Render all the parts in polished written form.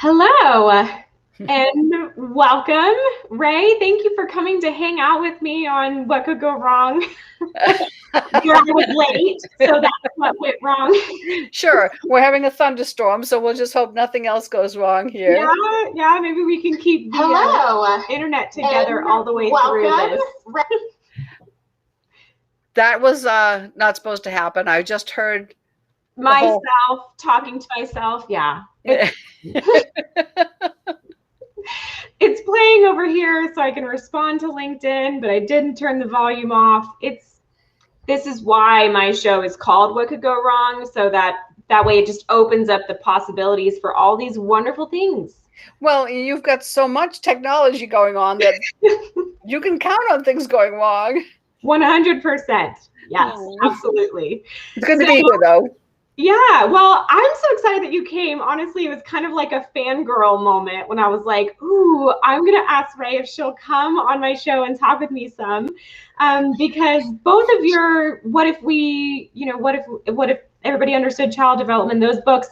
Hello and welcome. Rae, thank you for coming to hang out with me on What Could Go Wrong. Here I was late, so that's what went wrong. Sure, we're having a thunderstorm, so we'll just hope nothing else goes wrong here. Yeah, maybe we can keep the internet together all the way through this. That was not supposed to happen. I just heard myself talking to myself. Yeah. It's playing over here so I can respond to LinkedIn, but I didn't turn the volume off. This is why my show is called What Could Go Wrong, so that way it just opens up the possibilities for all these wonderful things. Well, you've got so much technology going on that you can count on things going wrong. 100%. Yes, absolutely. It's good to be here, though. Yeah, well, I'm so excited that you came. Honestly, it was kind of like a fangirl moment when I was like, ooh, I'm going to ask Rae if she'll come on my show and talk with me some. Because both of your, what if everybody understood child development, those books,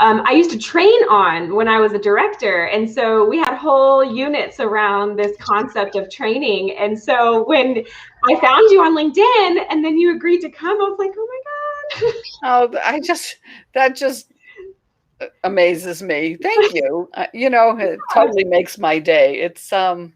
I used to train on when I was a director. And so we had whole units around this concept of training. And so when I found you on LinkedIn and then you agreed to come, I was like, oh my God. Oh, that just amazes me. Thank you. It totally makes my day. It's I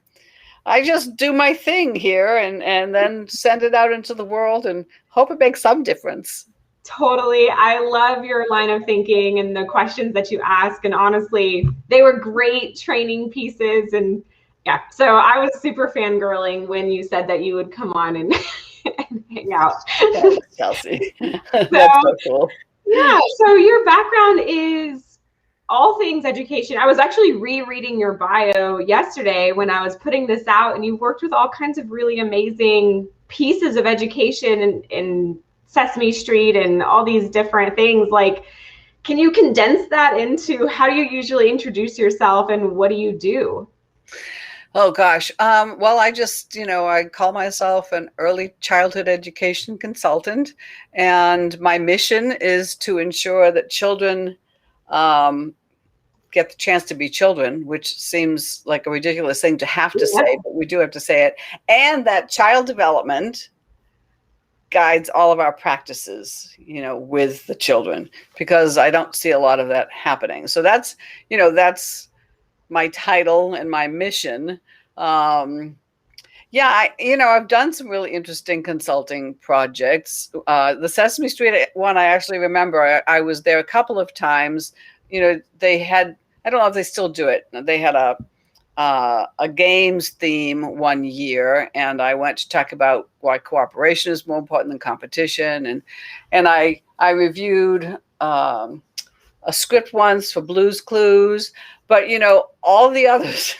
just do my thing here and then send it out into the world and hope it makes some difference. Totally. I love your line of thinking and the questions that you ask. And honestly, they were great training pieces. And yeah, so I was super fangirling when you said that you would come on and hang out. Thanks, Kelsey. That's so cool. Yeah, so your background is all things education. I was actually rereading your bio yesterday when I was putting this out, and you've worked with all kinds of really amazing pieces of education in Sesame Street and all these different things. Like, can you condense that into how do you usually introduce yourself and what do you do? Oh, gosh. Well, I just, I call myself an early childhood education consultant, and my mission is to ensure that children get the chance to be children, which seems like a ridiculous thing to have to say, but we do have to say it, and that child development guides all of our practices, with the children, because I don't see a lot of that happening. So that's my title and my mission. I've done some really interesting consulting projects. The Sesame Street one, I actually remember. I was there a couple of times. They had, I don't know if they still do it. They had a games theme one year, and I went to talk about why cooperation is more important than competition. And I reviewed a script once for Blue's Clues. But, all the others,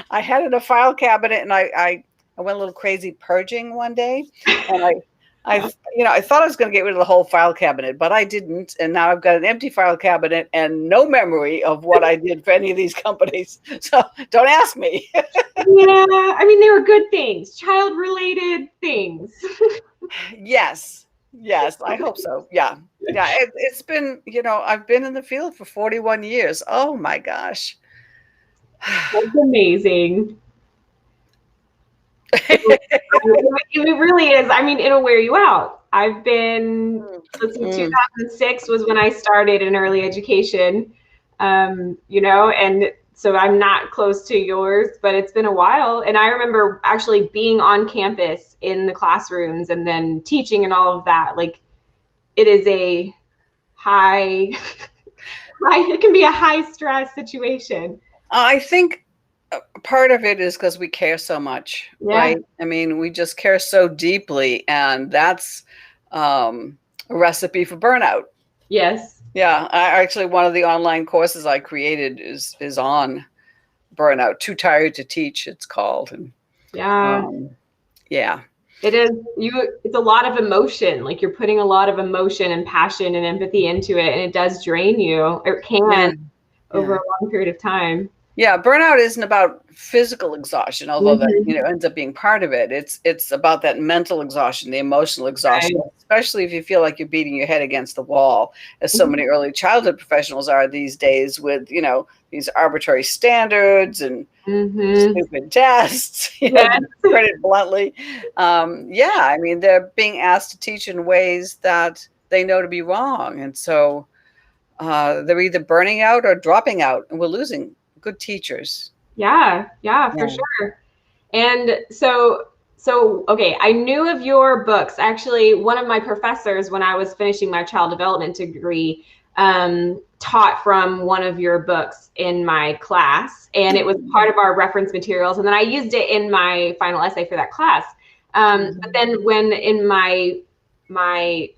I had in a file cabinet, and I went a little crazy purging one day. And I thought I was going to get rid of the whole file cabinet, but I didn't. And now I've got an empty file cabinet and no memory of what I did for any of these companies. So don't ask me. Yeah, I mean, they were good things, child-related things. Yes, I hope so. Yeah. It's been, I've been in the field for 41 years. Oh my gosh. That's amazing. It really is. I mean, it'll wear you out. I've been, 2006 was when I started in early education, and so I'm not close to yours, but it's been a while. And I remember actually being on campus in the classrooms and then teaching and all of that. Like, it is a it can be a high stress situation. I think part of it is because we care so much, right? I mean, we just care so deeply, and that's a recipe for burnout. Yes. Yeah. Actually, one of the online courses I created is on burnout. Too Tired to Teach, it's called. And yeah. It is. It's a lot of emotion. Like, you're putting a lot of emotion and passion and empathy into it, and it does drain you. Or it can over a long period of time. Yeah, burnout isn't about physical exhaustion, although that, Mhm. ends up being part of it. It's about that mental exhaustion, the emotional Right. exhaustion, especially if you feel like you're beating your head against the wall, as so many early childhood professionals are these days with, these arbitrary standards and Mm-hmm. stupid tests, Yes. to put it bluntly. Yeah, I mean, they're being asked to teach in ways that they know to be wrong. And so they're either burning out or dropping out, and we're losing good teachers. Yeah, yeah, for Yeah. sure. And so okay, I knew of your books. Actually, one of my professors, when I was finishing my child development degree, taught from one of your books in my class, and it was part of our reference materials. And then I used it in my final essay for that class. But then when in the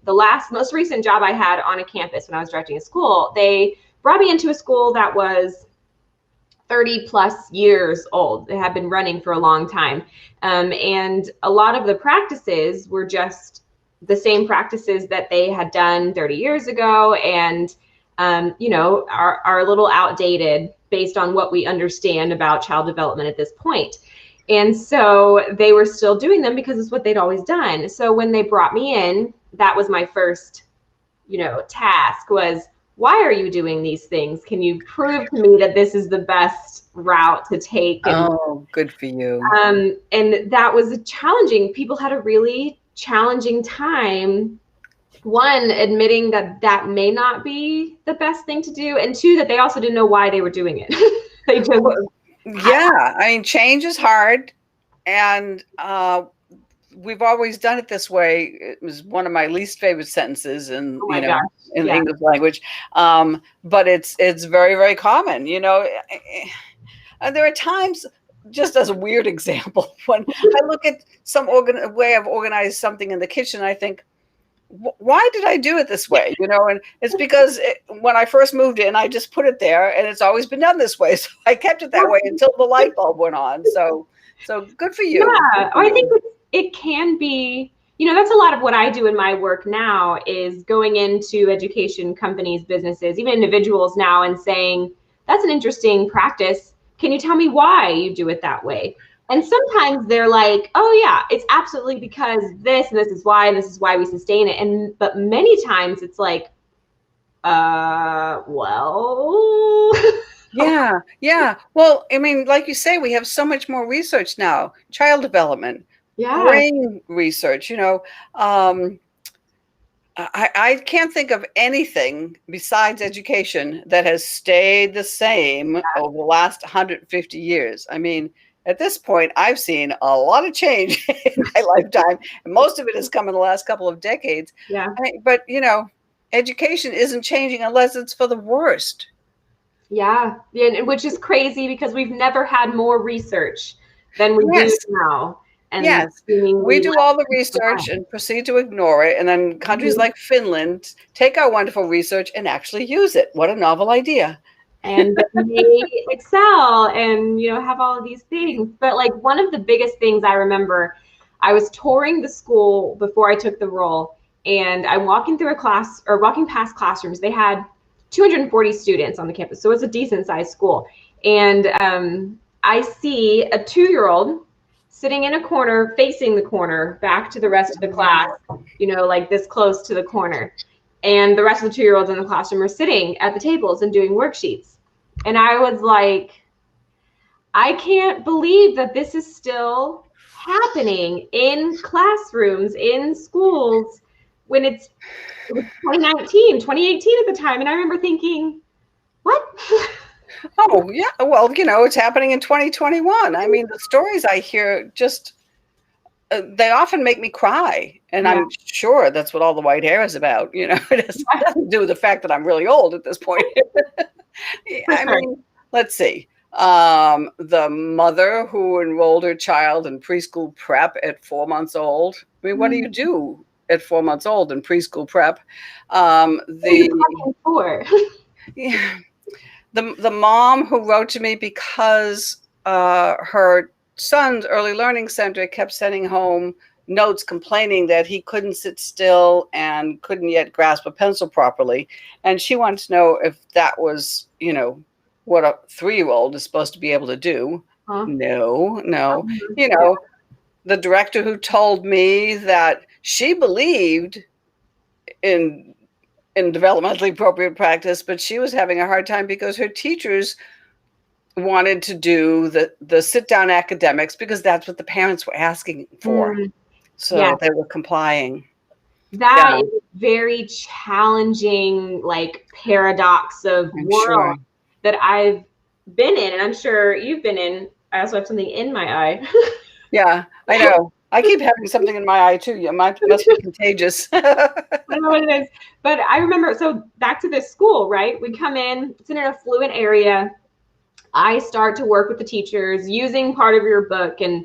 last most recent job I had on a campus when I was directing a school, they brought me into a school that was 30 plus years old. They had been running for a long time. And a lot of the practices were just the same practices that they had done 30 years ago, and are a little outdated based on what we understand about child development at this point. And so they were still doing them because it's what they'd always done. So when they brought me in, that was my first task was, why are you doing these things? Can you prove to me that this is the best route to take? Oh, good for you. And that was challenging. People had a really challenging time, one, admitting that that may not be the best thing to do, and two, that they also didn't know why they were doing it. They just Yeah, I mean, change is hard, and we've always done it this way. It was one of my least favorite sentences in oh my gosh, in the yeah. English language, but it's very, very common. And there are times, just as a weird example, when I look at some way I've organized something in the kitchen, I think, why did I do it this way? And it's because when I first moved in, I just put it there, and it's always been done this way. So I kept it that way until the light bulb went on. So good for you. Good Yeah, for I think you. it can be, that's a lot of what I do in my work now is going into education companies, businesses, even individuals now and saying, that's an interesting practice. Can you tell me why you do it that way? And sometimes they're like, oh yeah, it's absolutely because this and this is why and this is why we sustain it. But many times it's like, well, Yeah, yeah. Well, I mean, like you say, we have so much more research now. Child development, yeah, brain research. I can't think of anything besides education that has stayed the same over the last 150 years. I mean, at this point, I've seen a lot of change in my lifetime, and most of it has come in the last couple of decades. yeah. But, education isn't changing unless it's for the worst. Yeah, which is crazy because we've never had more research than we do Yes. now, and Yes, we seemingly do all the research and proceed to ignore it. And then countries less. like Finland take our wonderful research and actually use it. What a novel idea. And they excel and have all of these things. But like one of the biggest things I remember, I was touring the school before I took the role, and I'm walking through a class or walking past classrooms. They had 240 students on the campus, so it's a decent sized school. And I see a 2-year-old sitting in a corner, facing the corner, back to the rest of the class, like this close to the corner. And the rest of the 2-year-olds in the classroom are sitting at the tables and doing worksheets. And I was like, I can't believe that this is still happening in classrooms, in schools, when it was 2019, 2018 at the time. And I remember thinking, what? Oh, yeah. Well, it's happening in 2021. I mean, the stories I hear just, they often make me cry. And Yeah. I'm sure that's what all the white hair is about. It has nothing to do with the fact that I'm really old at this point. I mean, let's see. The mother who enrolled her child in preschool prep at 4 months old. I mean, what do you do at 4 months old in preschool prep? Yeah, the mom who wrote to me because her son's early learning center kept sending home notes complaining that he couldn't sit still and couldn't yet grasp a pencil properly, and she wanted to know if that was what a 3-year-old is supposed to be able to do. Huh? No, no. You Yeah. know, the director who told me that she believed in developmentally appropriate practice, but she was having a hard time because her teachers wanted to do the sit down academics because that's what the parents were asking for. Mm, yeah. So they were complying. That Yeah, is very challenging, like paradox of I'm world sure. that I've been in, and I'm sure you've been in. I also have something in my eye. Yeah, I know. I keep having something in my eye too. You must be contagious. I don't know what it is, but I remember. So back to this school, right? We come in. It's in an affluent area. I start to work with the teachers using part of your book and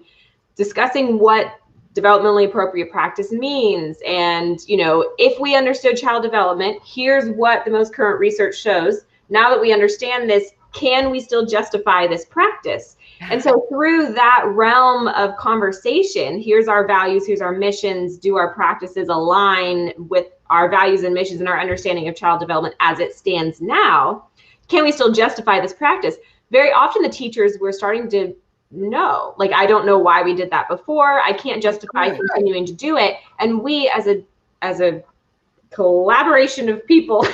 discussing what developmentally appropriate practice means. And, if we understood child development, here's what the most current research shows. Now that we understand this, can we still justify this practice? And so through that realm of conversation, here's our values, here's our missions, do our practices align with our values and missions and our understanding of child development as it stands now? Can we still justify this practice? Very often the teachers were starting to know, like, I don't know why we did that before. I can't justify continuing to do it. And we as a collaboration of people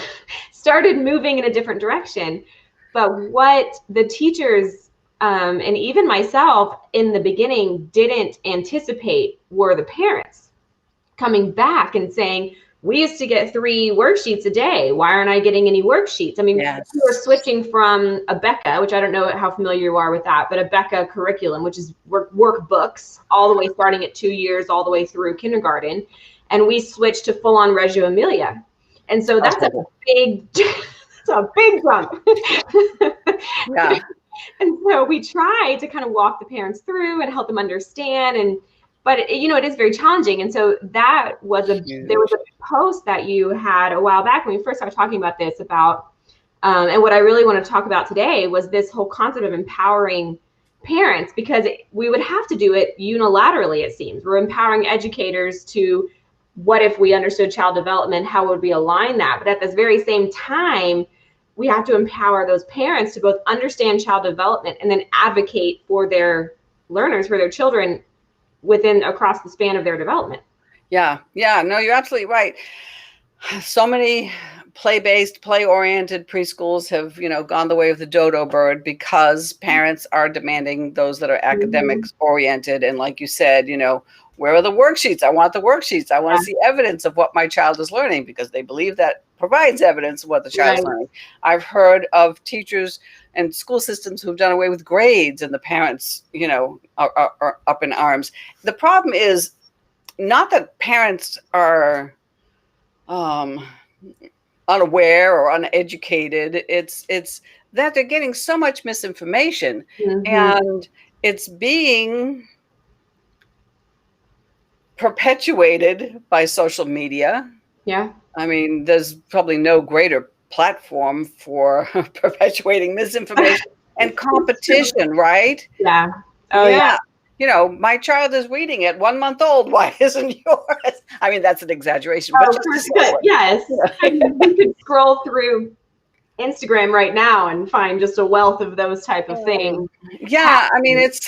started moving in a different direction. But what the teachers and even myself in the beginning didn't anticipate were the parents coming back and saying, we used to get 3 worksheets a day. Why aren't I getting any worksheets? I mean, Yes. we were switching from a Becca, which I don't know how familiar you are with that, but a Becca curriculum, which is workbooks all the way starting at 2 years, all the way through kindergarten. And we switched to full on Reggio Emilia. And so that's a big, that's a big jump. Yeah. And so we try to kind of walk the parents through and help them understand. But it is very challenging. And so there was a post that you had a while back when we first started talking about this about, and what I really want to talk about today was this whole concept of empowering parents, because we would have to do it unilaterally, it seems. We're empowering educators to, what if we understood child development? How would we align that? But at this very same time, we have to empower those parents to both understand child development and then advocate for their learners, for their children across the span of their development. Yeah. No, you're absolutely right. So many play-based, play-oriented preschools have, gone the way of the dodo bird because parents are demanding those that are academics oriented. And like you said, where are the worksheets? I want the worksheets. I want to see evidence of what my child is learning because they believe that provides evidence of what the child is learning. I've heard of teachers and school systems who've done away with grades, and the parents, are up in arms. The problem is not that parents are unaware or uneducated. It's that they're getting so much misinformation, and it's being perpetuated by social media. Yeah. I mean, there's probably no greater platform for perpetuating misinformation and competition, right? Yeah. Oh, yeah. My child is reading at 1 month old. Why isn't yours? I mean, that's an exaggeration, but just yes. I mean, we could scroll through Instagram right now and find just a wealth of those type of things. Yeah, I mean, it's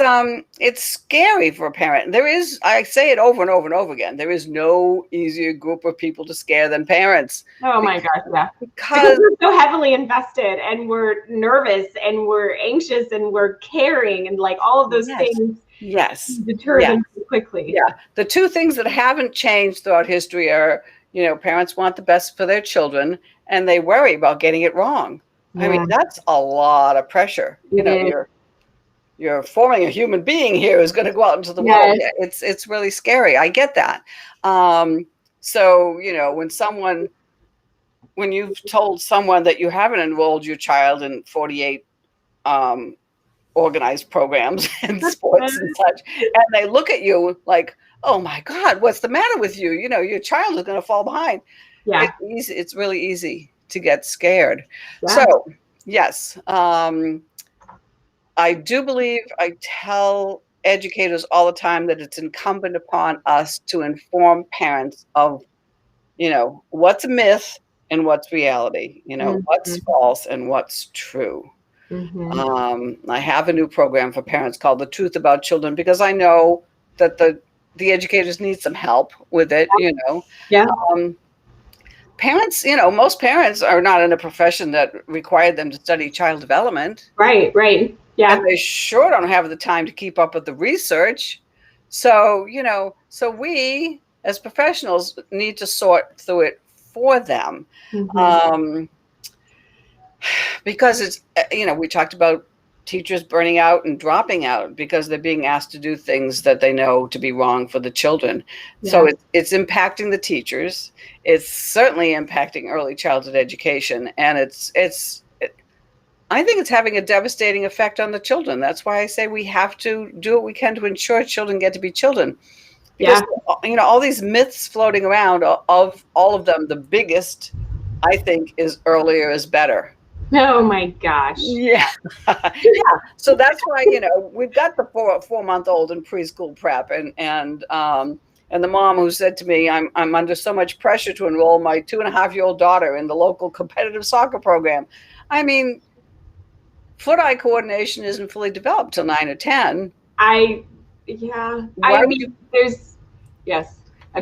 scary for a parent. I say it over and over and over again, there is no easier group of people to scare than parents. Oh my gosh, yeah. Because we're so heavily invested and we're nervous and we're anxious and we're caring and like all of those things. Yes. Deter them quickly. Yeah. The 2 things that haven't changed throughout history are, parents want the best for their children and they worry about getting it wrong. Yeah. I mean, that's a lot of pressure. You're forming a human being here who's going to go out into the world. Yeah, it's really scary. I get that. So, when you've told someone that you haven't enrolled your child in 48 organized programs and sports and such, and they look at you like, oh my God, what's the matter with you? Your child is going to fall behind. Yeah. It's really easy to get scared. Yeah. So yes, I do believe I tell educators all the time that it's incumbent upon us to inform parents of, what's a myth and what's reality, what's false and what's true. I have a new program for parents called The Truth About Children, because I know that the educators need some help with it, you know. Yeah. Parents, you know, most parents are not in a profession that required them to study child development. Right. Yeah. And they sure don't have the time to keep up with the research. So, you know, so we as professionals need to sort through it for them. Because it's, you know, we talked about teachers burning out and dropping out because they're being asked to do things that they know to be wrong for the children. Yeah. So it's impacting the teachers. It's certainly impacting early childhood education. And I think it's having a devastating effect on the children. That's why I say we have to do what we can to ensure children get to be children. Because, you know, all these myths floating around, of all of them, the biggest, I think, is earlier is better. Oh my gosh. Yeah. So that's why, you know, we've got the 4-month-old in preschool prep, and the mom who said to me, I'm under so much pressure to enroll my 2.5-year-old daughter in the local competitive soccer program. I mean, foot-eye coordination isn't fully developed till 9 or 10. I have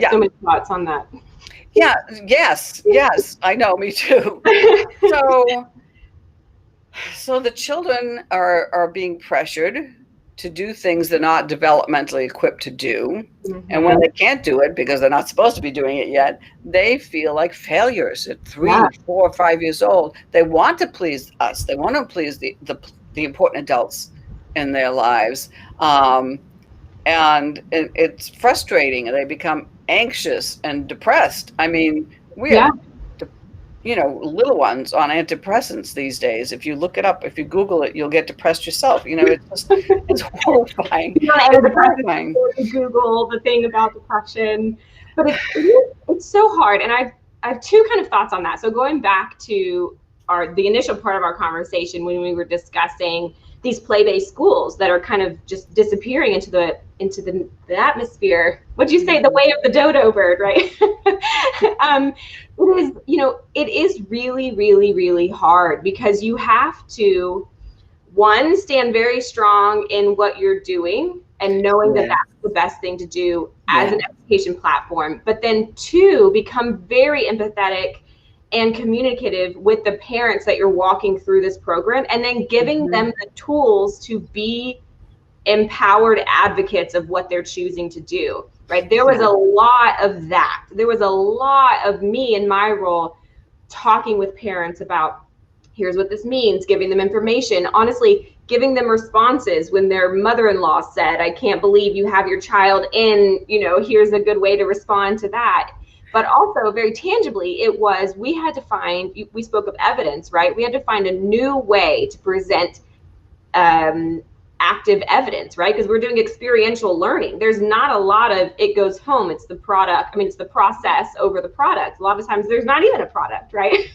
so many thoughts on that. Yeah. Yes. I know. Me too. So the children are being pressured to do things they're not developmentally equipped to do. And when they can't do it because they're not supposed to be doing it yet, they feel like failures at 3, 4, 5 years old. They want to please us. They want to please the important adults in their lives. And it's frustrating. They become anxious and depressed. I mean, we have, you know, little ones on antidepressants these days. If you look it up, if you Google it, you'll get depressed yourself. You know, it's horrifying. You Google the thing about depression, but it's so hard. And I have two kind of thoughts on that. So going back to the initial part of our conversation when we were discussing these play-based schools that are kind of just disappearing into the atmosphere. What'd you say? The way of the dodo bird, right? It is, you know, it is really, really, really hard because you have to, one, stand very strong in what you're doing and knowing that that's the best thing to do as an education platform, but then two, become very empathetic and communicative with the parents that you're walking through this program, and then giving them the tools to be empowered advocates of what they're choosing to do, right? There was a lot of that. There was a lot of me in my role talking with parents about, here's what this means, giving them information, honestly, giving them responses when their mother-in-law said, I can't believe you have your child in, you know, here's a good way to respond to that. But also very tangibly, it was, we had to find, we spoke of evidence, right? We had to find a new way to present active evidence, right? Because we're doing experiential learning. There's not a lot of, it goes home, it's the product. I mean, it's the process over the product. A lot of times there's not even a product, right?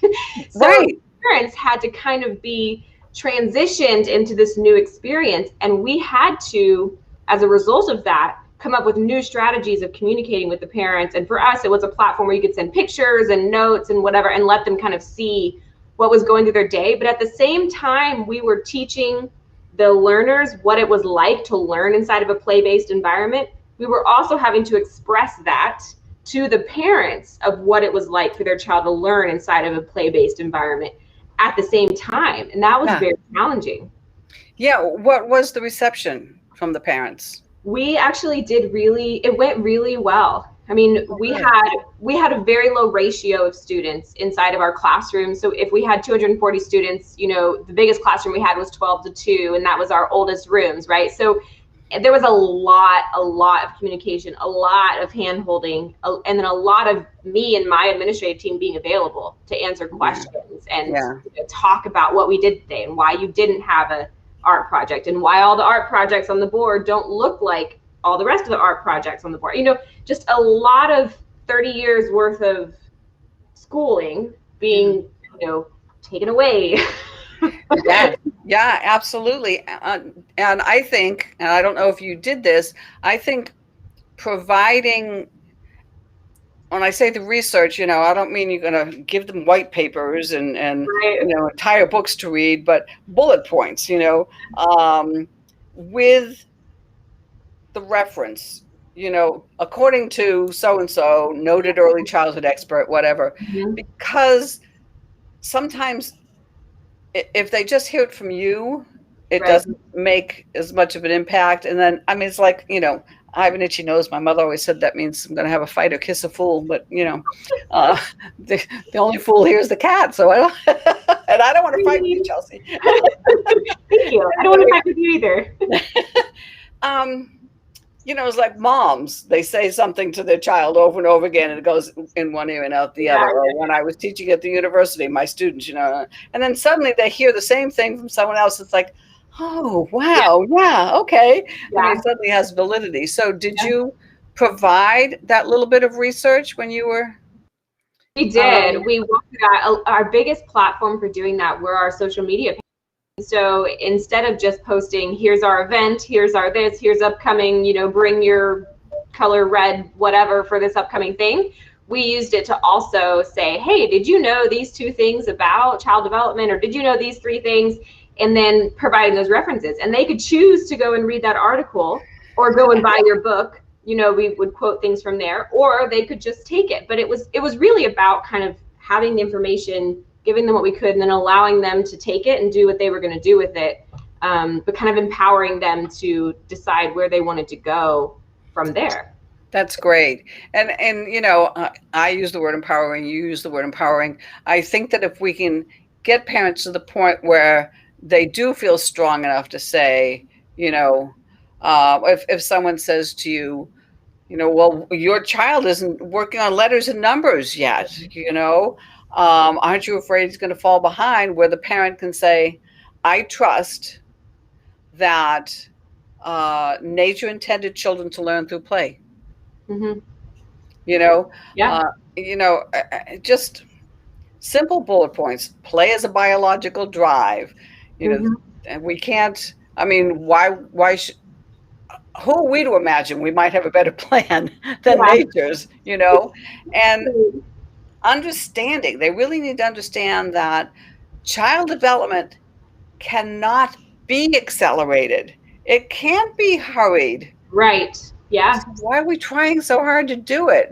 So parents had to kind of be transitioned into this new experience. And we had to, as a result of that, come up with new strategies of communicating with the parents. And for us, it was a platform where you could send pictures and notes and whatever, and let them kind of see what was going through their day. But at the same time, we were teaching the learners what it was like to learn inside of a play-based environment. We were also having to express that to the parents of what it was like for their child to learn inside of a play-based environment at the same time. And that was very challenging. Yeah. What was the reception from the parents? We actually it went really well. I mean, we had a very low ratio of students inside of our classroom. So if we had 240 students, you know, the biggest classroom we had was 12-2, and that was our oldest rooms, right? So there was a lot of communication, a lot of hand holding, and then a lot of me and my administrative team being available to answer questions and you know, talk about what we did today and why you didn't have a art project and why all the art projects on the board don't look like all the rest of the art projects on the board. You know, just a lot of 30 years worth of schooling being, you know, taken away. Yeah, absolutely. And I think, and I don't know if you did this, I think providing when I say the research, I don't mean you're going to give them white papers and Right. entire books to read, but bullet points, with the reference, according to so and so, noted early childhood expert, whatever, Mhm. because sometimes if they just hear it from you, it Right. doesn't make as much of an impact. And then, I mean, it's like, I have an itchy nose. My mother always said that means I'm going to have a fight or kiss a fool. But, uh, the only fool here is the cat. So I don't, and I don't want to fight with you, Chelsea. Thank you. I don't want to fight with you either. It's like moms, they say something to their child over and over again, and it goes in one ear and out the other. Or when I was teaching at the university, my students, and then suddenly they hear the same thing from someone else. It's like, oh, wow. Yeah. Okay. Yeah. I mean, it suddenly has validity. So did you provide that little bit of research when you were? We did. We worked at our biggest platform for doing that were our social media pages. So instead of just posting, here's our event, here's our this, here's upcoming, bring your color red, whatever for this upcoming thing, we used it to also say, hey, did you know these 2 things about child development, or did you know these 3 things? And then providing those references. And they could choose to go and read that article or go and buy your book. We would quote things from there, or they could just take it. But it was really about kind of having the information, giving them what we could, and then allowing them to take it and do what they were going to do with it, but kind of empowering them to decide where they wanted to go from there. That's great. And I use the word empowering, you use the word empowering. I think that if we can get parents to the point where they do feel strong enough to say, if someone says to you, well, your child isn't working on letters and numbers yet, aren't you afraid he's going to fall behind? Where the parent can say, I trust that nature intended children to learn through play. Mm-hmm. Just simple bullet points. Play as a biological drive. And we can't, I mean, why should, who are we to imagine we might have a better plan than nature's, and understanding, they really need to understand that child development cannot be accelerated. It can't be hurried. Right. Yeah. So why are we trying so hard to do it,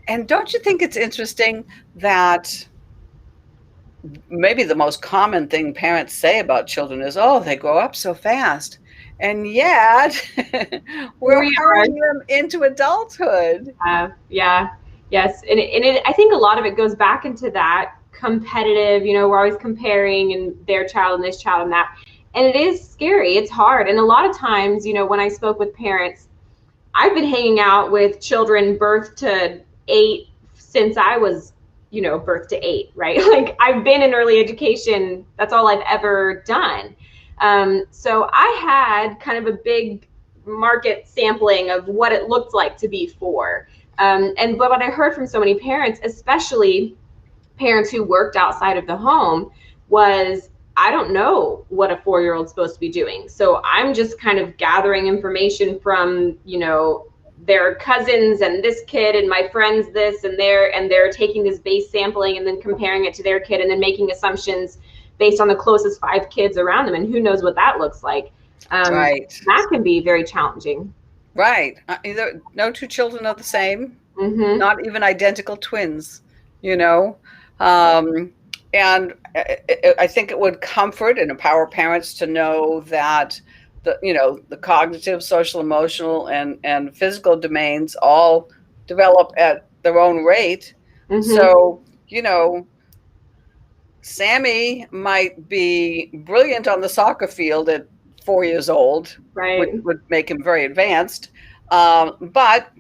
And don't you think it's interesting that maybe the most common thing parents say about children is, oh, they grow up so fast. And yet we're hurrying them into adulthood. Yes. And I think a lot of it goes back into that competitive, we're always comparing and their child and this child and that. And it is scary. It's hard. And a lot of times, when I spoke with parents, I've been hanging out with children birth to 8 since I was, birth to 8, right? Like I've been in early education. That's all I've ever done. So I had kind of a big market sampling of what it looked like to be 4. But what I heard from so many parents, especially parents who worked outside of the home, was, I don't know what a 4-year-old's supposed to be doing. So I'm just kind of gathering information from, their cousins and this kid and my friends this and they're taking this base sampling and then comparing it to their kid and then making assumptions based on the closest 5 kids around them. And who knows what that looks like. Right. That can be very challenging. Right. No 2 children are the same, not even identical twins, And I think it would comfort and empower parents to know that the cognitive, social, emotional, and physical domains all develop at their own rate. So, Sammy might be brilliant on the soccer field at 4 years old, right, which would make him very advanced, but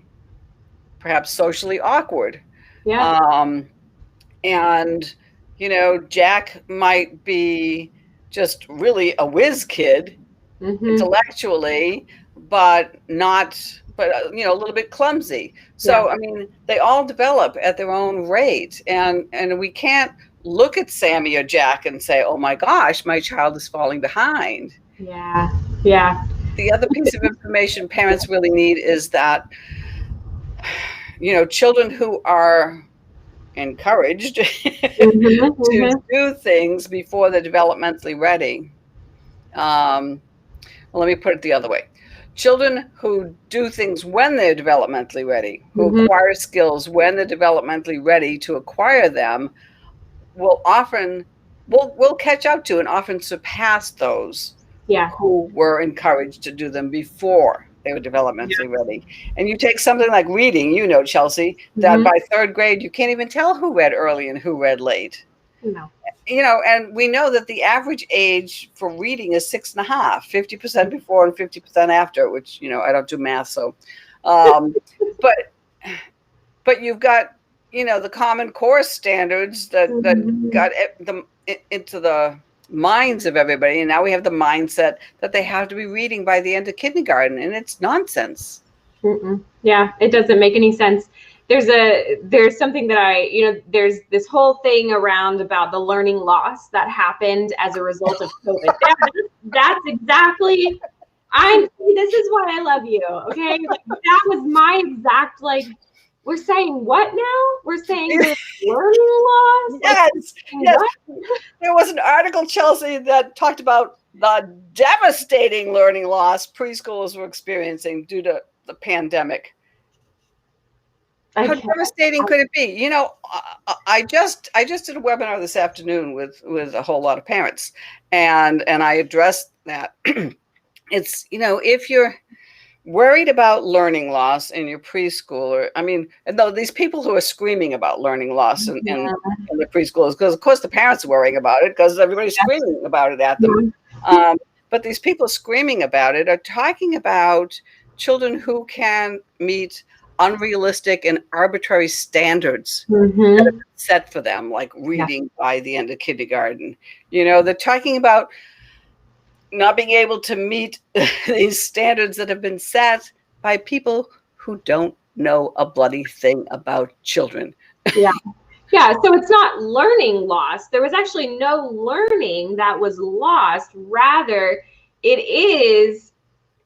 perhaps socially awkward. Yeah. And, Jack might be just really a whiz kid intellectually, but a little bit clumsy. So, I mean, they all develop at their own rate. And we can't look at Sammy or Jack and say, oh my gosh, my child is falling behind. Yeah. The other piece of information parents really need is that children who are encouraged to do things before they're developmentally ready. Well, let me put it the other way. Children who do things when they're developmentally ready, who acquire skills when they're developmentally ready to acquire them, will catch up to and often surpass those who were encouraged to do them before they were developmentally ready. And you take something like reading, Chelsea, that by third grade, you can't even tell who read early and who read late. No. And we know that the average age for reading is 6.5, 50% before and 50% after, which, I don't do math. So, but you've got, the Common Core standards that got them into the minds of everybody. And now we have the mindset that they have to be reading by the end of kindergarten, and it's nonsense. Yeah, it doesn't make any sense. There's something that there's this whole thing around about the learning loss that happened as a result of COVID. That's exactly, this is why I love you. Okay. Like, that was my exact, we're saying what now? We're saying there's learning loss? Yes. There was an article, Chelsea, that talked about the devastating learning loss preschoolers were experiencing due to the pandemic. How devastating could it be? I just did a webinar this afternoon with a whole lot of parents, and I addressed that. It's, if you're worried about learning loss in your preschooler, though these people who are screaming about learning loss in the preschoolers, because of course the parents are worrying about it because everybody's screaming about it at them. But these people screaming about it are talking about children who can meet unrealistic and arbitrary standards that have been set for them, like reading by the end of kindergarten. They're talking about not being able to meet these standards that have been set by people who don't know a bloody thing about children. Yeah. So it's not learning loss. There was actually no learning that was lost. Rather, it is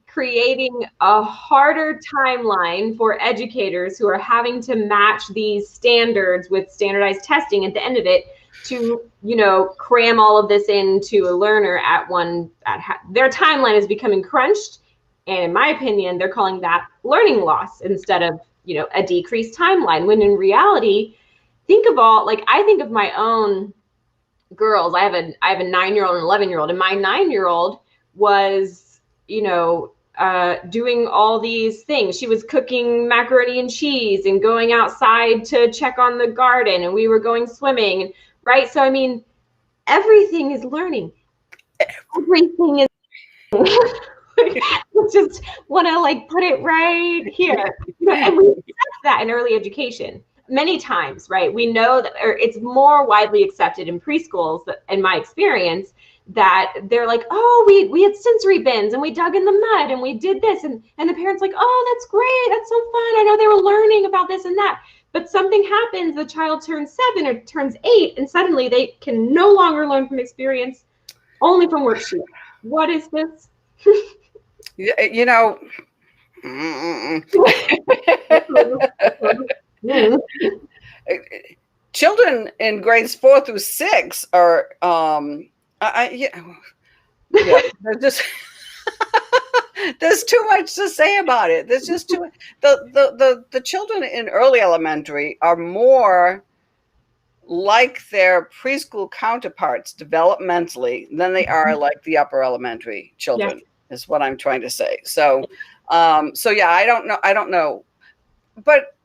creating a harder timeline for educators who are having to match these standards with standardized testing at the end of it to, cram all of this into a learner their timeline is becoming crunched. And in my opinion, they're calling that learning loss instead of, a decreased timeline, when in reality, I think of my own girls. I have a 9-year-old and 11-year-old, and my 9-year-old was, doing all these things. She was cooking macaroni and cheese and going outside to check on the garden, and we were going swimming, right? So, everything is learning. Everything is just want to put it right here. And we accept that in early education many times, right? We know that, or it's more widely accepted in preschools, in my experience, that they're like, oh, we had sensory bins and we dug in the mud and we did this. And the parents like, oh, that's great. That's so fun. I know they were learning about this and that. But something happens, the child turns 7 or turns 8, and suddenly they can no longer learn from experience, only from worksheet. What is this? Children in grades 4 through 6 are there's there's too much to say about it. There's just too the children in early elementary are more like their preschool counterparts developmentally than they are like the upper elementary children, is what I'm trying to say. So I don't know. But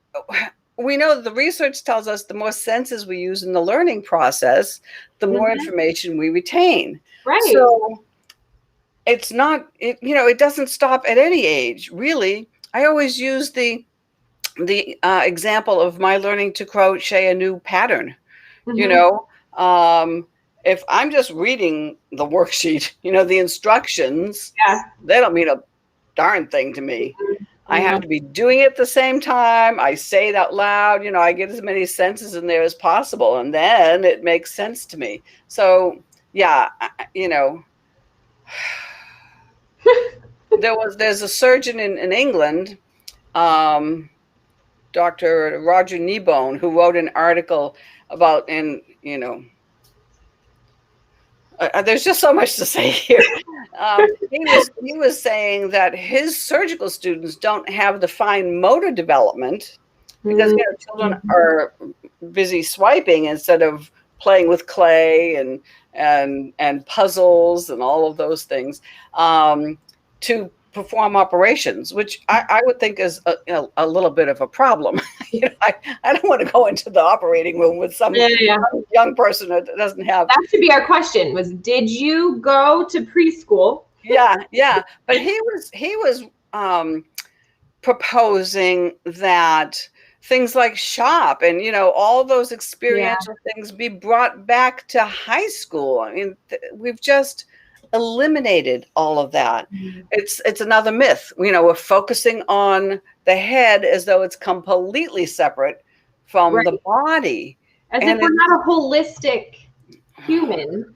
we know the research tells us the more senses we use in the learning process, the more information we retain. Right. So it's not, it doesn't stop at any age, really. I always use the example of my learning to crochet a new pattern. If I'm just reading the worksheet, the instructions, they don't mean a darn thing to me. I have to be doing it at the same time. I say it out loud. I get as many senses in there as possible, and then it makes sense to me. So, there's a surgeon in England. Dr. Roger Kneebone, who wrote an article about, there's just so much to say here. He was saying that his surgical students don't have the fine motor development because children are busy swiping instead of playing with clay and puzzles and all of those things to perform operations, which I would think is a little bit of a problem. I don't want to go into the operating room with some young person that doesn't have. That should be our question: was did you go to preschool? Yeah. But he was proposing that things like shop and all those experiential things be brought back to high school. I mean, we've just eliminated all of that. It's another myth. We're focusing on the head as though it's completely separate from the body, as if we're not a holistic human.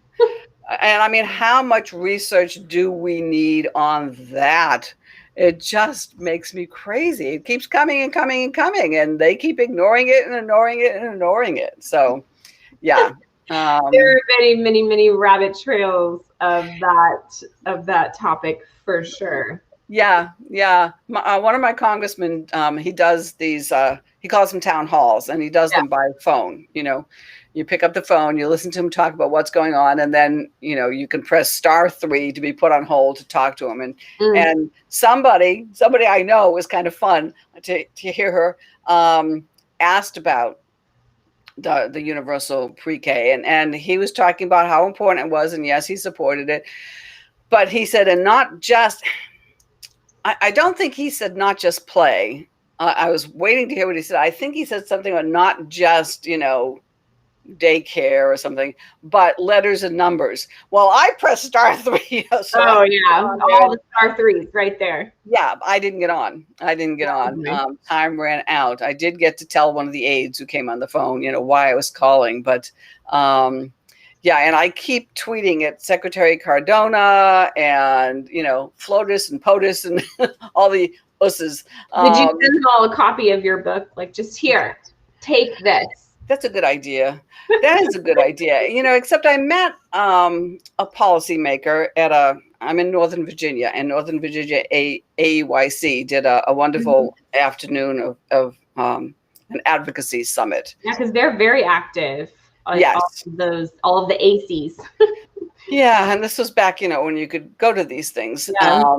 And I mean, how much research do we need on that? It just makes me crazy. It keeps coming and coming and coming, and they keep ignoring it and ignoring it and ignoring it. So, yeah. There are many, many, many rabbit trails of that topic for sure. Yeah. One of my congressmen, he does these. He calls them town halls, and he does them by phone. You pick up the phone, you listen to him talk about what's going on, and then you can press *3 to be put on hold to talk to him. And somebody I know, was kind of fun to hear her asked about the universal pre-K, and he was talking about how important it was, and yes, he supported it, but he said, and not just. I don't think he said not just play. I was waiting to hear what he said. I think he said something about not just daycare or something, but letters and numbers. Well, I pressed *3. So all the *3s right there. Yeah, I didn't get on. Time ran out. I did get to tell one of the aides who came on the phone, why I was calling, but and I keep tweeting at Secretary Cardona and FLOTUS and POTUS and all the usses. Did you send them all a copy of your book? Like, just here, take this. That's a good idea. That is a good idea. Except I met a policymaker I'm in Northern Virginia, and Northern Virginia AEYC did a wonderful afternoon of an advocacy summit. Yeah, because they're very active. Yes. All of the ACs. Yeah, and this was back, when you could go to these things. Yeah.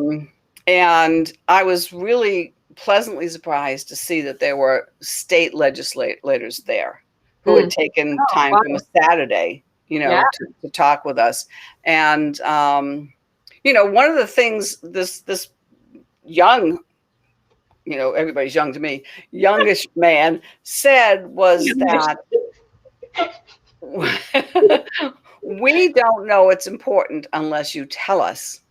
And I was really pleasantly surprised to see that there were state legislators there who had taken time from a Saturday, to talk with us. And, one of the things this young, everybody's young to me, youngish man said was that we don't know it's important unless you tell us.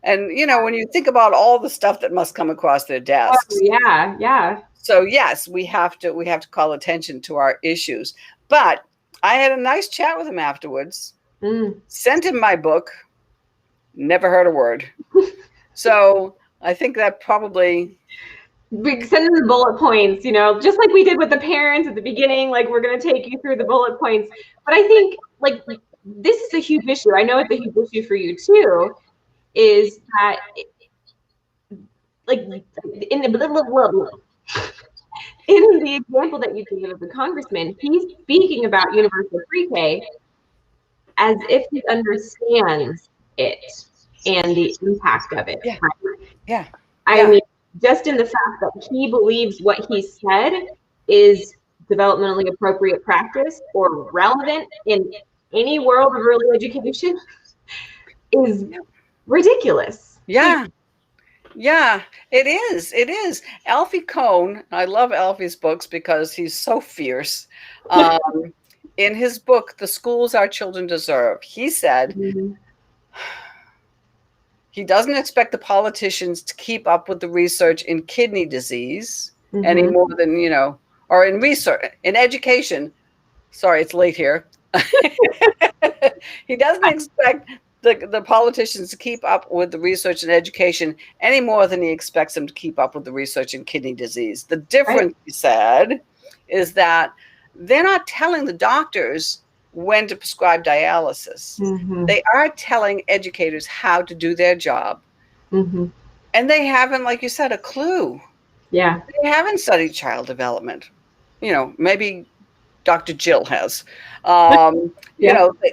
And, when you think about all the stuff that must come across their desks. Oh, yeah. So yes, we have to call attention to our issues. But I had a nice chat with him afterwards. Sent him my book. Never heard a word. So I think that probably. We send them the bullet points, just like we did with the parents at the beginning. Like, we're going to take you through the bullet points. But I think this is a huge issue. I know it's a huge issue for you too. Is that in the example that you gave of the congressman, he's speaking about universal pre-K as if he understands it and the impact of it. Yeah. Right? Yeah. I mean, just in the fact that he believes what he said is developmentally appropriate practice or relevant in any world of early education is ridiculous. Yeah. Yeah, it is. It is. Alfie Kohn, I love Alfie's books because he's so fierce. In his book, The Schools Our Children Deserve, he said he doesn't expect the politicians to keep up with the research in kidney disease any more than, or in research, in education. Sorry, it's late here. He doesn't expect the politicians to keep up with the research and education any more than he expects them to keep up with the research in kidney disease. The difference, he said, is that they're not telling the doctors when to prescribe dialysis. Mm-hmm. They are telling educators how to do their job. Mm-hmm. And they haven't, like you said, a clue. Yeah. They haven't studied child development. Maybe Dr. Jill has. Yeah.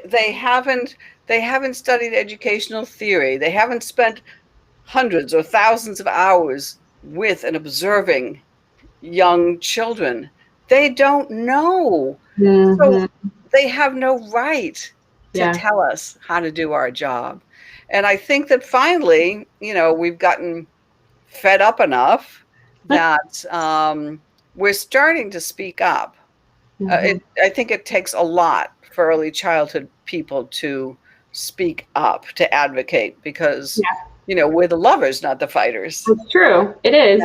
They haven't studied educational theory. They haven't spent hundreds or thousands of hours with and observing young children. They don't know. Mm-hmm. So they have no right to Yeah. tell us how to do our job. And I think that finally, we've gotten fed up enough that we're starting to speak up. Mm-hmm. I think it takes a lot for early childhood people to speak up, to advocate, because we're the lovers, not the fighters. It's true. It is.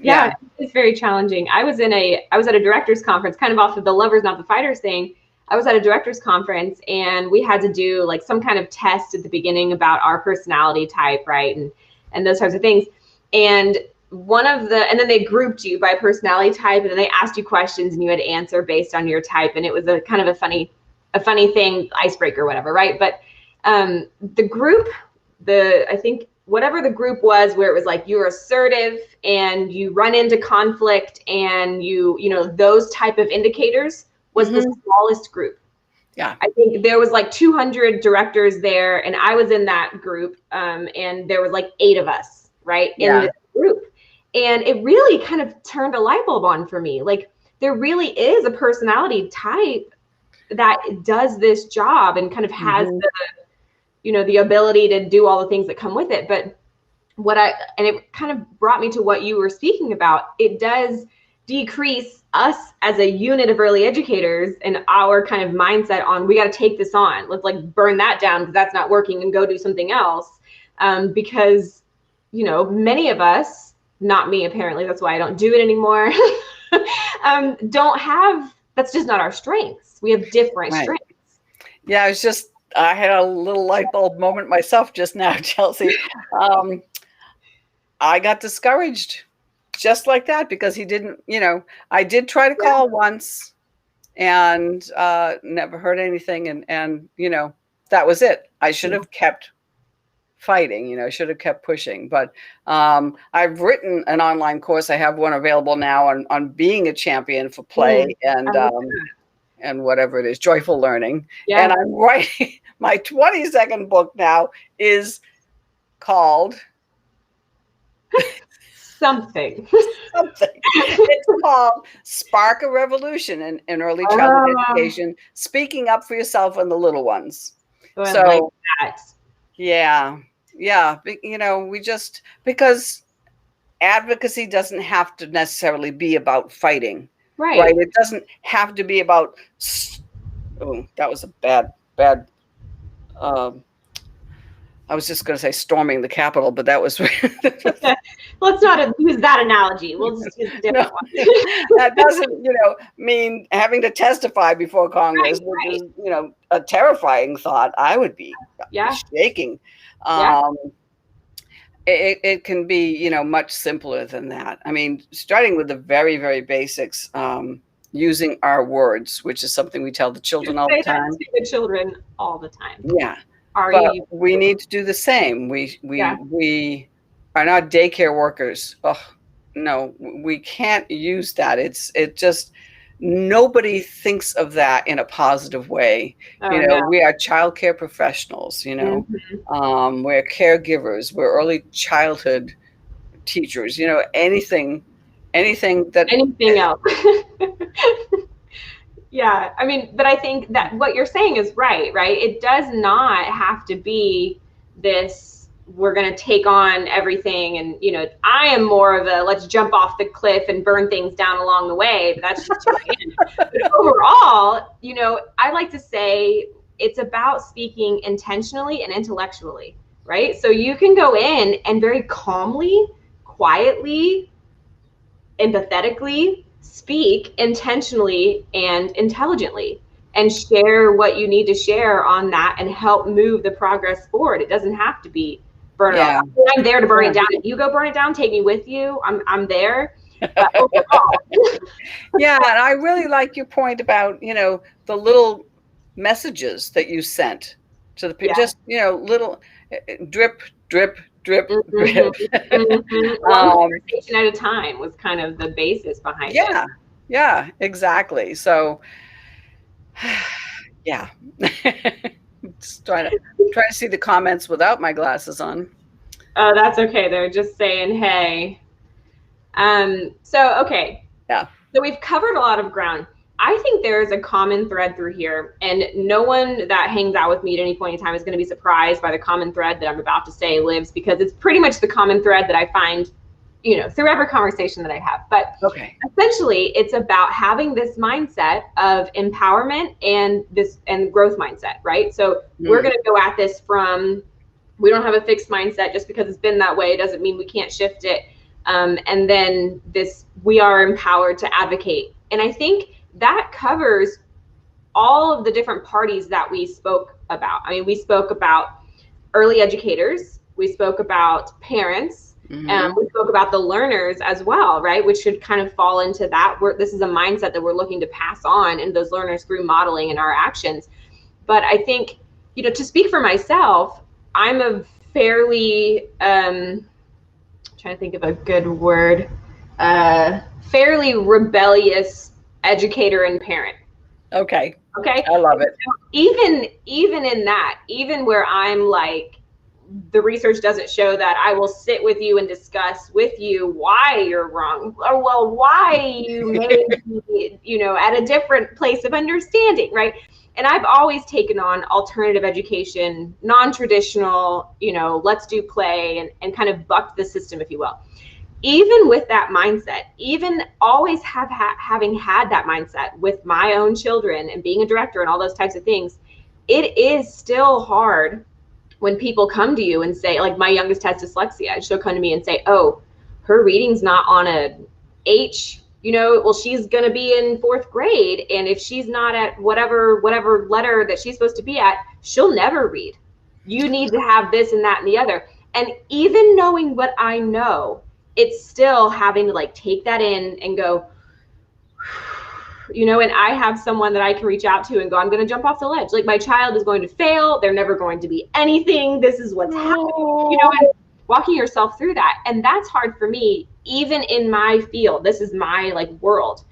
Yeah. It's very challenging. I was at a directors conference, kind of off of the lovers, not the fighters thing. I was at a directors conference, and we had to do like some kind of test at the beginning about our personality type, right? And those types of things. And and then they grouped you by personality type, and then they asked you questions, and you had to answer based on your type. And it was a kind of a funny thing, icebreaker, whatever, right? But the group, I think whatever the group was, where it was like you're assertive and you run into conflict and those type of indicators, was the smallest group. Yeah. I think there was like 200 directors there, and I was in that group, and there was like 8 of us, right, in the group. And it really kind of turned a light bulb on for me. Like, there really is a personality type that does this job and kind of has the ability to do all the things that come with it. But it kind of brought me to what you were speaking about. It does decrease us as a unit of early educators and our kind of mindset on, we got to take this on. Let's like burn that down because that's not working and go do something else. Because, many of us, not me, apparently, that's why I don't do it anymore, that's just not our strengths. We have different strengths. Yeah, I had a little light bulb moment myself just now, Chelsea. I got discouraged just like that because he didn't, I did try to call once and never heard anything. And that was it. I should have kept fighting, I should have kept pushing. But I've written an online course. I have one available now on being a champion for play and whatever it is, joyful learning. Yeah. And I'm writing my 22nd book now is called something. It's called Spark a Revolution in Early Childhood Education, speaking up for yourself and the little ones. Oh, so I like that. Yeah. Because advocacy doesn't have to necessarily be about fighting. Right. It doesn't have to be about, that was a bad, I was just going to say storming the Capitol, but that was. Let's not use that analogy. We'll just use a different one. That doesn't, mean having to testify before Congress, which is, a terrifying thought. I would be shaking. It can be, much simpler than that. I mean, starting with the very, very basics, using our words, which is something we tell the children all the time. The children all the time. Yeah. We need to do the same. We are not daycare workers. Oh, no, we can't use that. It just, nobody thinks of that in a positive way. We are childcare professionals, we're caregivers, we're early childhood teachers, anything else. Yeah, I mean, but I think that what you're saying is right? It does not have to be this, we're going to take on everything. And, I am more of a, let's jump off the cliff and burn things down along the way. But that's just who I am. But overall, I like to say it's about speaking intentionally and intellectually, right? So you can go in and very calmly, quietly, empathetically speak intentionally and intelligently. and share what you need to share on that and help move the progress forward. It doesn't have to be burn it Yeah. all. I'm there to burn it down. If you go burn it down, take me with you. I'm there. But overall. Yeah, and I really like your point about, the little messages that you sent to the people, just, little drip, drip, drip, drip. One conversation at a time was kind of the basis behind it. Yeah, exactly. So, yeah. Just trying to see the comments without my glasses on. Oh, that's okay. They're just saying, hey. Okay. Yeah. So we've covered a lot of ground. I think there's a common thread through here, and no one that hangs out with me at any point in time is going to be surprised by the common thread that I'm about to say lives, because it's pretty much the common thread that I find, through every conversation that I have. But essentially, it's about having this mindset of empowerment and growth mindset, right? So we're going to go at this from, we don't have a fixed mindset. Just because it's been that way doesn't mean we can't shift it. And then we are empowered to advocate. And I think that covers all of the different parties that we spoke about. I mean, we spoke about early educators, we spoke about parents, and we spoke about the learners as well, right? Which should kind of fall into that. This is a mindset that we're looking to pass on in those learners through modeling and our actions. But I think, to speak for myself, I'm a fairly, trying to think of a good word, fairly rebellious educator and parent. Okay. I love it. So even in that, even where I'm like, the research doesn't show that, I will sit with you and discuss with you why you're wrong, or why you may be, at a different place of understanding, right? And I've always taken on alternative education, non-traditional, let's do play, and kind of bucked the system, if you will. Even with that mindset, even always having had that mindset with my own children and being a director and all those types of things, it is still hard when people come to you and say, like, my youngest has dyslexia. She'll come to me and say, oh, her reading's not on a H, well, she's going to be in 4th grade. And if she's not at whatever letter that she's supposed to be at, she'll never read. You need to have this and that and the other. And even knowing what I know, it's still having to take that in and go, and I have someone that I can reach out to and go, I'm going to jump off the ledge. Like, my child is going to fail. They're never going to be anything. This is what's happening, and walking yourself through that. And that's hard for me, even in my field. This is my world.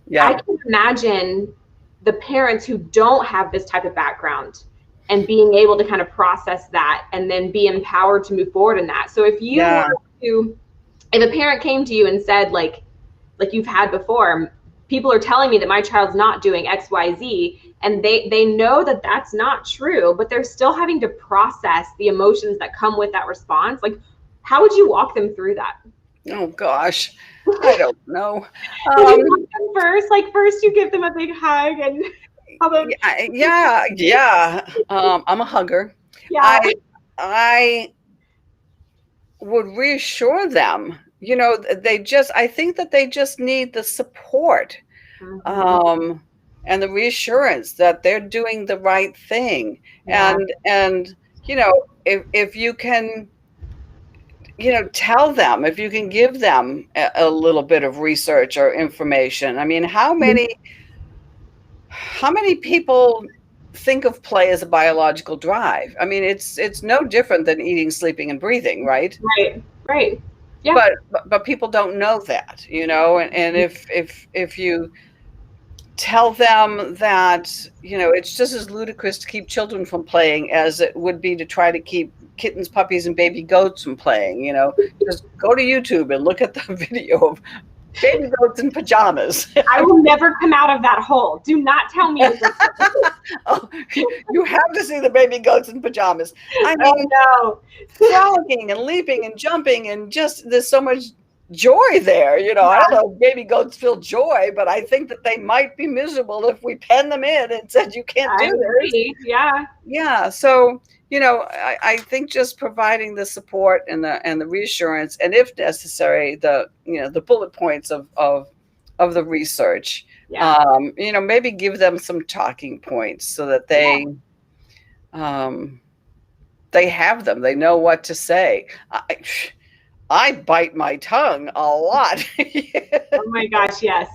Yeah. I can imagine the parents who don't have this type of background and being able to kind of process that and then be empowered to move forward in that. So if you were to, if a parent came to you and said, like you've had before, people are telling me that my child's not doing X, Y, Z, and they know that that's not true, but they're still having to process the emotions that come with that response. How would you walk them through that? Oh gosh, I don't know. First you give them a big hug and yeah. I'm a hugger. Yeah. I would reassure them. I think that they just need the support, and the reassurance that they're doing the right thing. Yeah. And if you can, tell them, if you can give them a little bit of research or information. I mean, how many people think of play as a biological drive? I mean, it's no different than eating, sleeping, and breathing, right? Right. Yeah. But people don't know that, and if you tell them that, it's just as ludicrous to keep children from playing as it would be to try to keep kittens, puppies, and baby goats from playing, just go to YouTube and look at the video of baby goats in pajamas. I will never come out of that hole. Do not tell me. Oh, you have to see the baby goats in pajamas. I mean, frolicking and leaping and jumping, and just there's so much joy there. I don't know if baby goats feel joy, but I think that they might be miserable if we pen them in and said you can't do this. Yeah. So I think just providing the support and the reassurance, and if necessary, the bullet points of of the research. Yeah. You know, maybe give them some talking points so that they have them. They know what to say. I bite my tongue a lot. Oh my gosh, yes.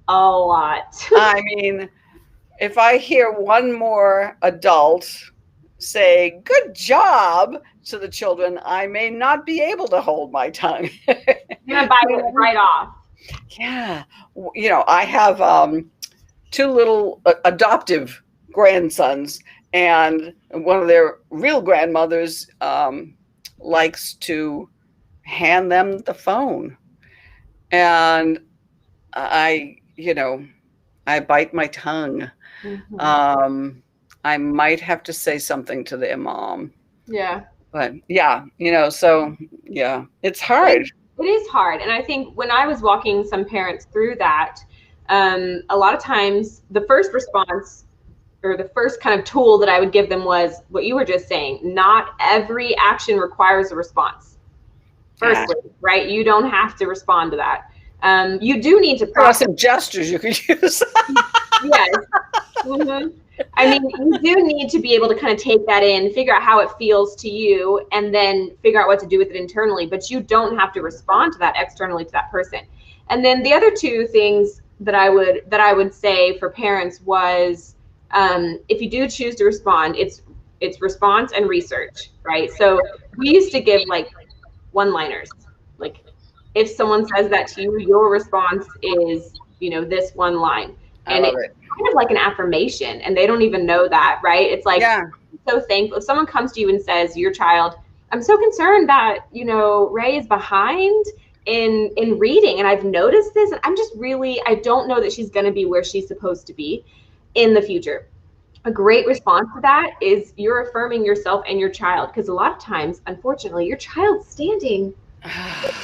A lot. I mean, if I hear one more adult say "good job" to the children, I may not be able to hold my tongue. You're gonna bite it right off. Yeah, you know, I have two little adoptive grandsons, and one of their real grandmothers likes to hand them the phone, and you know, I bite my tongue. I might have to say something to their mom. Yeah. But yeah, you know, so yeah, it's hard. It is hard. And I think when I was walking some parents through that, a lot of times the first response or the first kind of tool that I would give them was what you were just saying. Not every action requires a response. Firstly, right? You don't have to respond to that. You do need to process. There are some gestures you could use. Yes. I mean, you do need to be able to kind of take that in, figure out how it feels to you, and then figure out what to do with it internally. But you don't have to respond to that externally to that person. And then the other two things that I would say for parents was, if you do choose to respond, it's response and research, right? So we used to give like one-liners. Like if someone says that to you, your response is, you know, this one line. And it's kind of like an affirmation, and they don't even know that, right? It's like, I'm so thankful. If someone comes to you and says, your child, I'm so concerned that, you know, Rae is behind in reading, and I've noticed this, and I'm just really, I don't know that she's going to be where she's supposed to be in the future. A great response to that is you're affirming yourself and your child, because a lot of times, unfortunately, your child's standing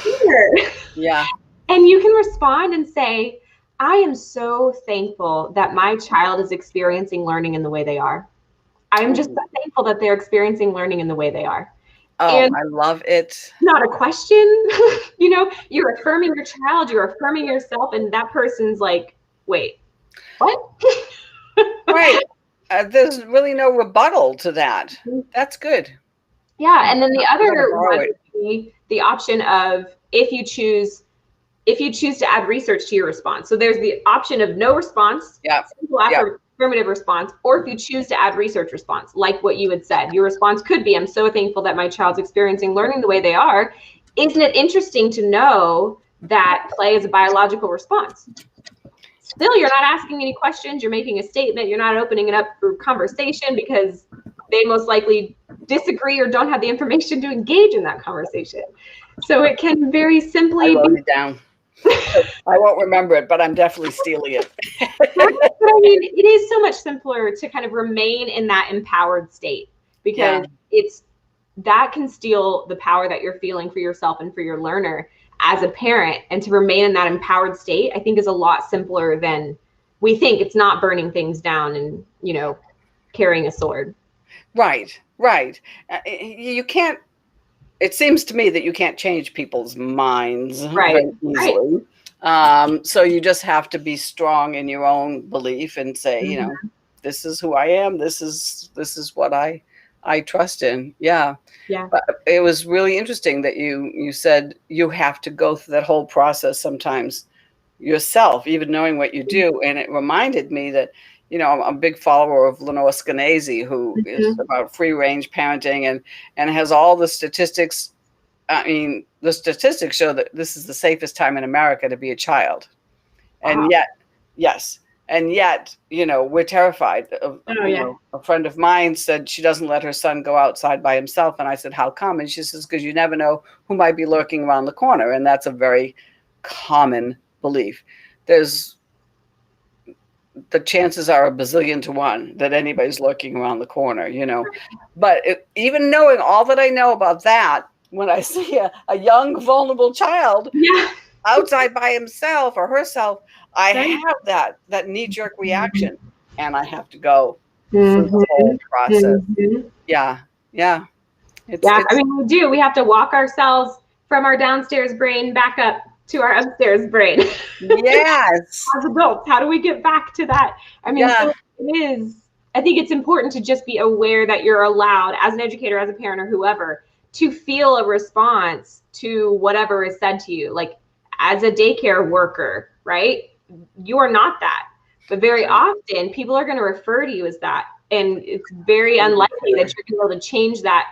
here. Yeah. And you can respond and say, I am so thankful that my child is experiencing learning in the way they are. I'm just so thankful that they're experiencing learning in the way they are. Oh, and I love it. Not a question. You know, you're affirming your child, you're affirming yourself, and that person's like, wait, what? Right. There's really no rebuttal to that. That's good. Yeah. And then the other one would be the option of if you choose to add research to your response. So there's the option of no response, simple affirmative response, or if you choose to add research response, like what you had said, your response could be, I'm so thankful that my child's experiencing learning the way they are. Isn't it interesting to know that play is a biological response? Still, you're not asking any questions. You're making a statement. You're not opening it up for conversation because they most likely disagree or don't have the information to engage in that conversation. So it can very simply I wrote it down. I won't remember it, but I'm definitely stealing it. But I mean, it is so much simpler to kind of remain in that empowered state, because that can steal the power that you're feeling for yourself and for your learner as a parent. And to remain in that empowered state, I think, is a lot simpler than we think. It's not burning things down and, you know, carrying a sword. Right. You can't. It seems to me that you can't change people's minds very easily. So you just have to be strong in your own belief and say, you know, this is who I am. This is what I trust in. Yeah. But it was really interesting that you said you have to go through that whole process sometimes yourself, even knowing what you do. And it reminded me that, you know, I'm a big follower of Lenore Skenazy, who is about free range parenting and has all the statistics. I mean, the statistics show that this is the safest time in America to be a child. And yet, you know, we're terrified. You know, a friend of mine said she doesn't let her son go outside by himself. And I said, how come? And she says, because you never know who might be lurking around the corner. And that's a very common belief. The chances are a bazillion to one that anybody's lurking around the corner, you know. But even knowing all that I know about that, when I see a young, vulnerable child outside by himself or herself, I have that knee-jerk reaction, and I have to go through the whole process. Yeah. I mean, we do. We have to walk ourselves from our downstairs brain back up to our upstairs brain. Yes. As adults, how do we get back to that? I mean, Yeah. so it is, I think it's important to just be aware that you're allowed, as an educator, as a parent, or whoever, to feel a response to whatever is said to you. Like, as a daycare worker, right? You are not that. But very often, people are going to refer to you as that. And it's very unlikely that you're going to be able to change that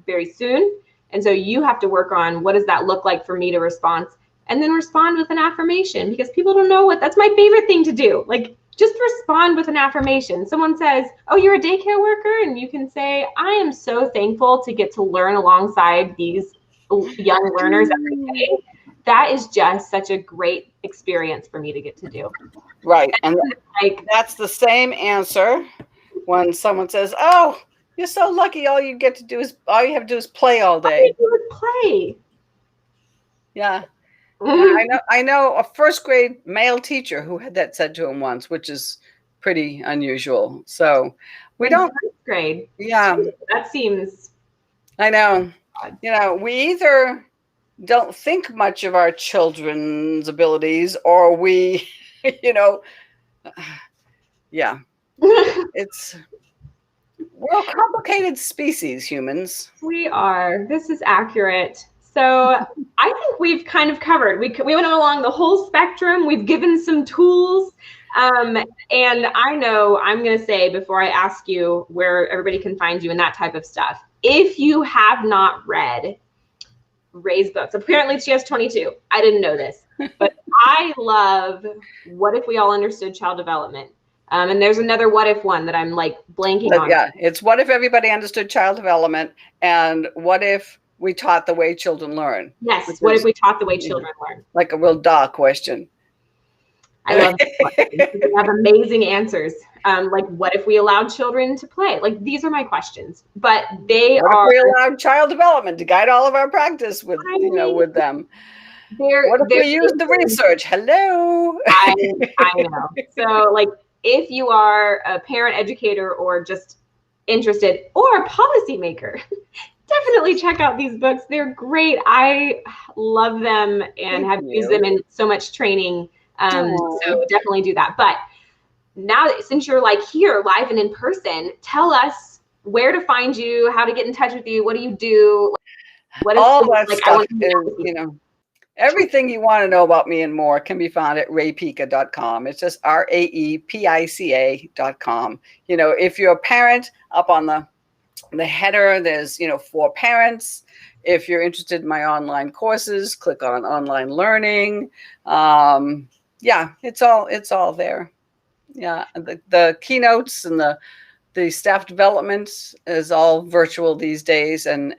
very soon. And so you have to work on, what does that look like for me to respond? And then respond with an affirmation, because people don't know what, that's my favorite thing to do. Like, just respond with an affirmation. Someone says, oh, you're a daycare worker? And you can say, I am so thankful to get to learn alongside these young learners every day. That is just such a great experience for me to get to do. Right. And like, that's the same answer when someone says, oh, you're so lucky. All you have to do is play all day. All you do is play. Yeah. I know a first grade male teacher who had that said to him once, which is pretty unusual. So we don't. First grade. Yeah. That seems. I know. You know, we either don't think much of our children's abilities, or we, you know, yeah. We're a complicated species, humans. We are. This is accurate. So I think we've kind of covered. We went along the whole spectrum. We've given some tools. And I know I'm going to say, before I ask you where everybody can find you and that type of stuff, if you have not read Rae's books, apparently she has 22. I didn't know this, but I love What If We All Understood Child Development. And there's another What If one that I'm like blanking on. Yeah, it's What If Everybody Understood Child Development, and What If We Taught the Way Children Learn. Yes, what if we taught the way children learn? Like a real duh question. I love it. We have amazing answers. Like, what if we allowed children to play? Like, these are my questions, but they what are. If we allowed child development to guide all of our practice with, with them? What if we use the research? Hello. I know. So, like, if you are a parent, educator, or just interested, or a policymaker, definitely check out these books. They're great. I love them and have used them in so much training. So definitely do that. But now, since you're like here live and in person, tell us where to find you, how to get in touch with you. What do you do? What is all that like, stuff is, everything you want to know about me and more can be found at raepica.com. It's just RAEPICA.com. If you're a parent, up on the header, there's, for parents. If you're interested in my online courses, click on online learning. Yeah, it's all there. Yeah, the keynotes and the staff development is all virtual these days, and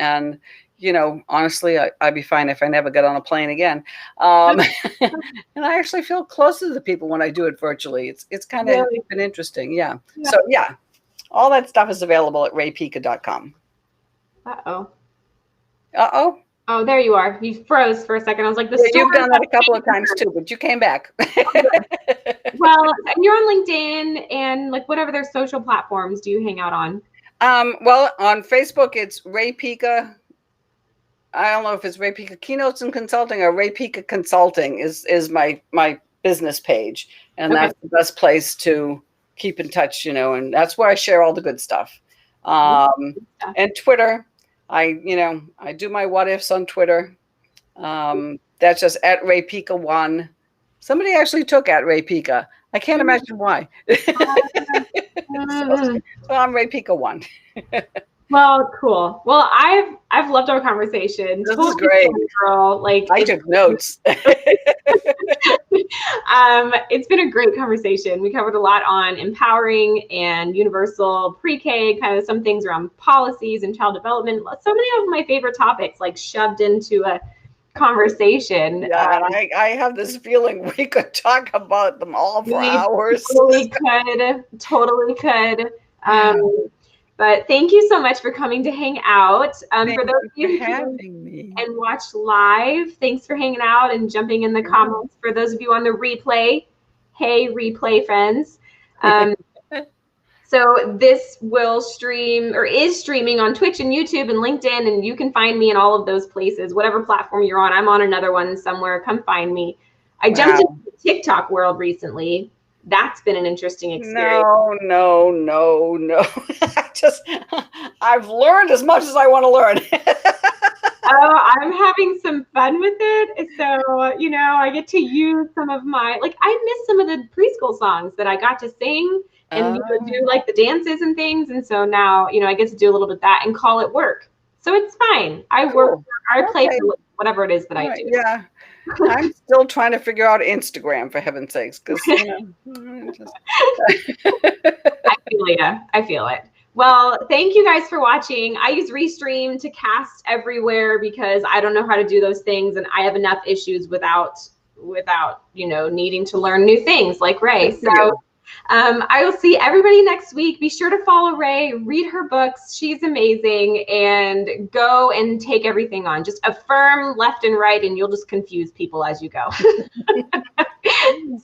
honestly, I'd be fine if I never got on a plane again. And I actually feel closer to the people when I do it virtually. It's kind of been interesting. Yeah. So yeah, all that stuff is available at raepica.com. Uh-oh. Uh-oh. Oh, there you are. You froze for a second. I was like, you've done that a couple of times too, but you came back. Well, you're on LinkedIn and like whatever their social platforms do you hang out on? Well, on Facebook, it's Rae Pica. I don't know if it's Rae Pica Keynotes and Consulting or Rae Pica Consulting is my business page. And that's the best place to keep in touch, and that's where I share all the good stuff. And Twitter, I do my what ifs on Twitter. That's just at Rae Pica 1. Somebody actually took at Rae Pica. I can't imagine why. So I'm Rae Pica 1. Well, cool. Well, I've loved our conversation. This is great, girl. Like, I took notes. It's been a great conversation. We covered a lot on empowering and universal pre-K, kind of some things around policies and child development. So many of my favorite topics, like shoved into a conversation. Yeah, and I have this feeling we could talk about them all for hours. Totally could. But thank you so much for coming to hang out. For those of you who having me and watch live, thanks for hanging out and jumping in the comments. For those of you on the replay, hey, replay friends. So this will stream or is streaming on Twitch and YouTube and LinkedIn, and you can find me in all of those places, whatever platform you're on. I'm on another one somewhere. Come find me. I jumped into the TikTok world recently. That's been an interesting experience. No. I've learned as much as I want to learn. Oh, I'm having some fun with it. So, you know, I get to use some of my, like, I miss some of the preschool songs that I got to sing and do like the dances and things. And so now, you know, I get to do a little bit of that and call it work. So it's fine. I work, I play for whatever it is that I do. Yeah. I'm still trying to figure out Instagram, for heaven's sakes, because, you know. I feel it. Well, thank you guys for watching. I use Restream to cast everywhere because I don't know how to do those things, and I have enough issues without you know, needing to learn new things like Rae. So I will see everybody next week. Be sure to follow Rae, read her books. She's amazing, and go and take everything on. Just affirm left and right, and you'll just confuse people as you go.